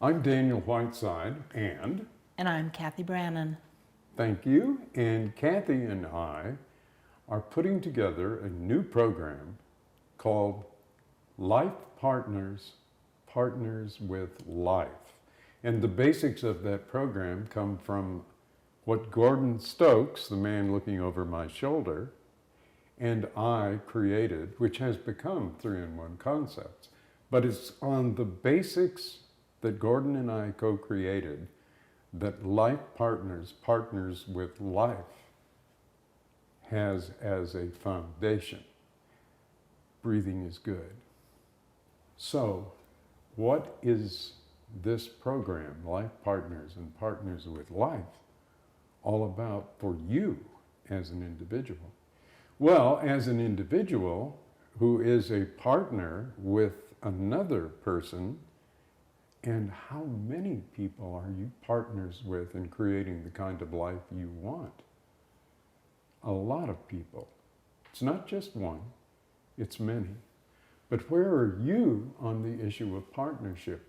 I'm Daniel Whiteside, and And I'm Kathy Brannon. thank you. And Kathy and I are putting together a new program called Life Partners, Partners with Life. And the basics of that program come from what Gordon Stokes, the man looking over my shoulder, and I created, which has become 3-in-1 Concepts. But it's on the basics that Gordon and I co-created that Life Partners, Partners with Life, has as a foundation. Breathing is good. So, what is this program, Life Partners and Partners with Life, all about for you as an individual? Well, as an individual who is a partner with another person, and how many people are you partners with in creating the kind of life you want? A lot of people. It's not just one, it's many. But where are you on the issue of partnership?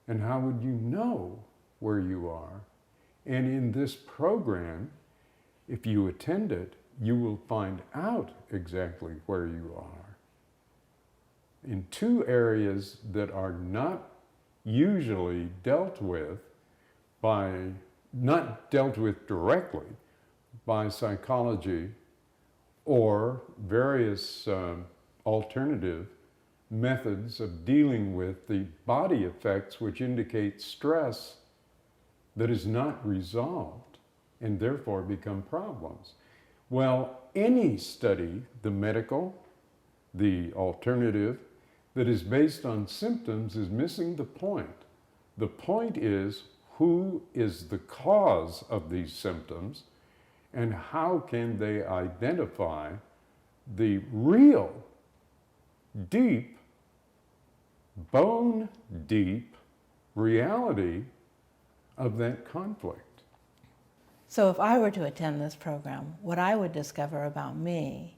And how would you know where you are? And in this program, if you attend it, you will find out exactly where you are. In two areas that are not usually dealt with not dealt with directly by psychology or various alternative methods of dealing with the body effects which indicate stress that is not resolved and therefore become problems. Well, any study, the medical, the alternative, that is based on symptoms is missing the point. The point is, who is the cause of these symptoms and how can they identify the real, deep, bone deep reality of that conflict. So if I were to attend this program, what I would discover about me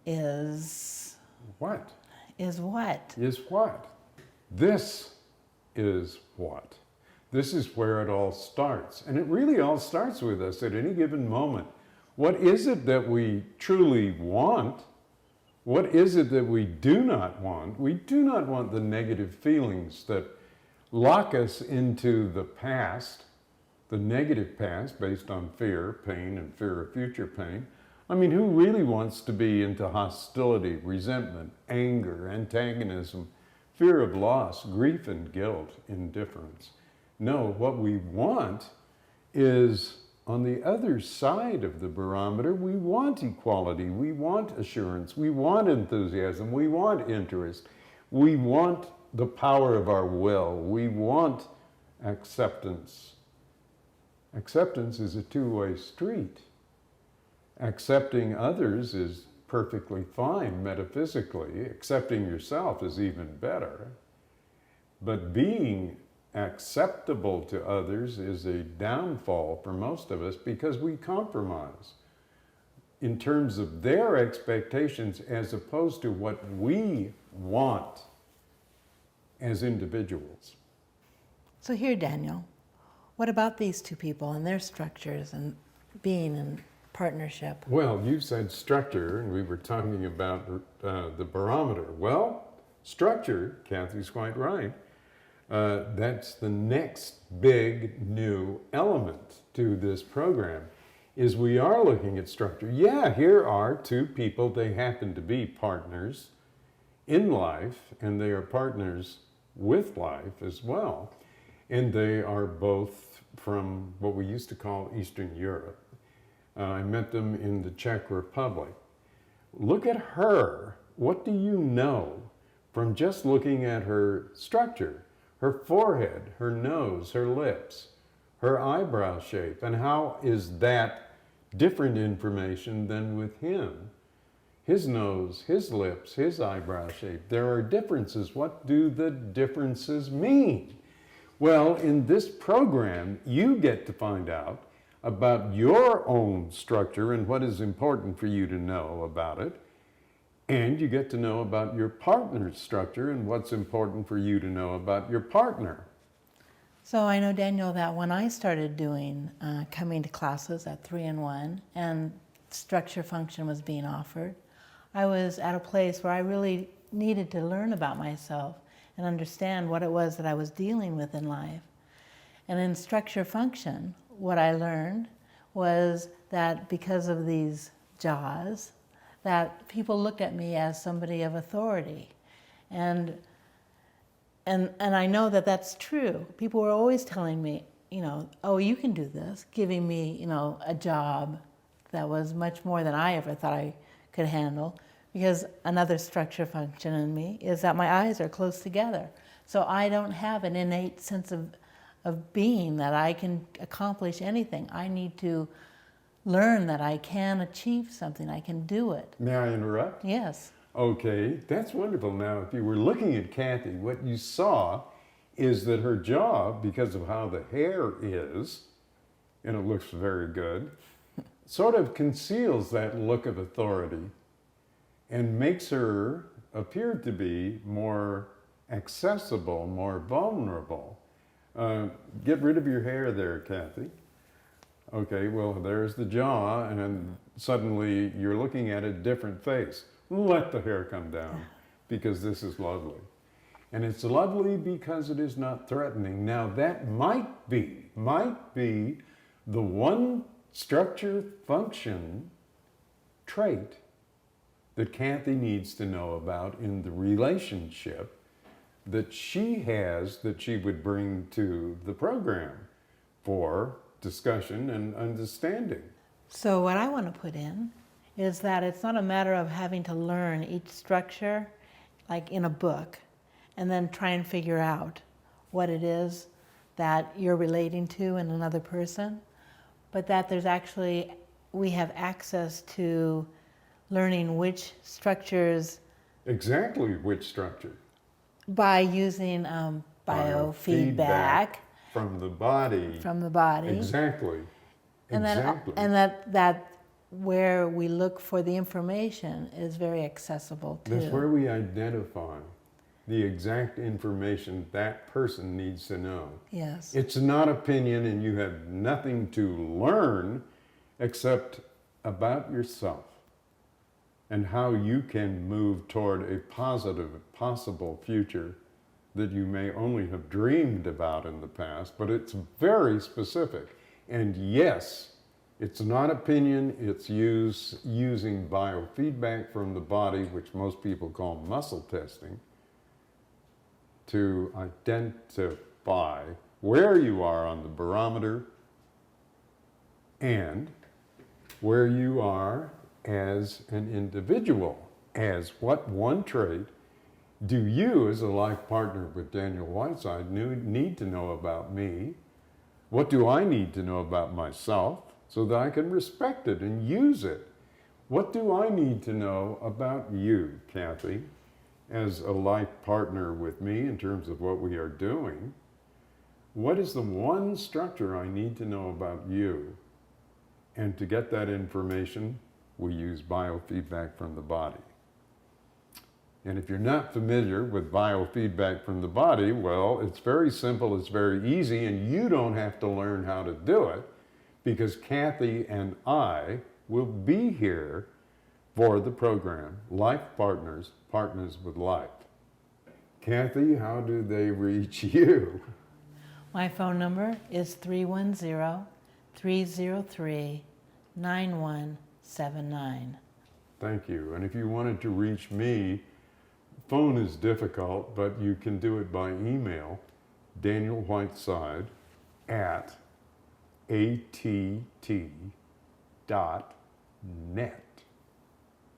is... What? Is what? Is what? This is what? This is where it all starts. And it really all starts with us at any given moment. What is it that we truly want? What is it that we do not want? We do not want the negative feelings that lock us into the past, the negative past based on fear, pain, and fear of future pain. I mean, who really wants to be into hostility, resentment, anger, antagonism, fear of loss, grief and guilt, indifference? No, what we want is on the other side of the barometer. We want equality, we want assurance, we want enthusiasm, we want interest, we want the power of our will, we want acceptance. Acceptance is a two-way street. Accepting others is perfectly fine metaphysically. Accepting yourself is even better. But being acceptable to others is a downfall for most of us because we compromise in terms of their expectations as opposed to what we want as individuals. So here, Daniel, what about these two people and their structures and being in partnership? Well, you said structure, and we were talking about the barometer. Well, structure, Kathy's quite right. That's the next big new element to this program, is we are looking at structure. Yeah, here are two people. They happen to be partners in life, and they are partners with life as well. And they are both from what we used to call Eastern Europe. I met them in the Czech Republic. Look at her. What do you know from just looking at her structure? Her forehead, her nose, her lips, her eyebrow shape, and how is that different information than with him? His nose, his lips, his eyebrow shape. There are differences. What do the differences mean? Well, in this program, you get to find out about your own structure and what is important for you to know about it. And you get to know about your partner's structure and what's important for you to know about your partner. So I know, Daniel, that when I started doing, coming to classes at 3-in-1 and structure function was being offered, I was at a place where I really needed to learn about myself and understand what it was that I was dealing with in life. And in structure function, what I learned was that because of these jaws, that people looked at me as somebody of authority. And I know that that's true. People were always telling me, oh, you can do this, giving me, a job that was much more than I ever thought I could handle. Because another structure function in me is that my eyes are close together. So I don't have an innate sense of being that I can accomplish anything. I need to learn that I can achieve something, I can do it. May I interrupt? Yes. Okay, that's wonderful. Now, if you were looking at Kathy, what you saw is that her jaw, because of how the hair is, and it looks very good, sort of conceals that look of authority and makes her appear to be more accessible, more vulnerable. Get rid of your hair there, Kathy. Okay, well, there's the jaw, and suddenly you're looking at a different face. Let the hair come down, because this is lovely. And it's lovely because it is not threatening. Now, that might be the one structure function trait that Kathy needs to know about in the relationship that she has, that she would bring to the program for discussion and understanding. So what I want to put in is that it's not a matter of having to learn each structure like in a book and then try and figure out what it is that you're relating to in another person, but that there's actually, we have access to learning which structures. Exactly which structure? By using biofeedback from the body. From the body. Exactly. Exactly. And that where we look for the information is very accessible too. That's where we identify the exact information that person needs to know. Yes. It's not opinion, and you have nothing to learn except about yourself and how you can move toward a positive, possible future that you may only have dreamed about in the past, but it's very specific. And yes, it's not opinion, it's using biofeedback from the body, which most people call muscle testing, to identify where you are on the barometer and where you are as an individual, as what one trait do you, as a life partner with Daniel Whiteside, need to know about me? What do I need to know about myself so that I can respect it and use it? What do I need to know about you, Kathy, as a life partner with me in terms of what we are doing? What is the one structure I need to know about you? And to get that information, we use biofeedback from the body. And if you're not familiar with biofeedback from the body, well, it's very simple, it's very easy, and you don't have to learn how to do it because Kathy and I will be here for the program, Life Partners, Partners with Life. Kathy, how do they reach you? My phone number is 310-303-9179. Thank you. And if you wanted to reach me, phone is difficult, but you can do it by email, danielwhiteside@att.net.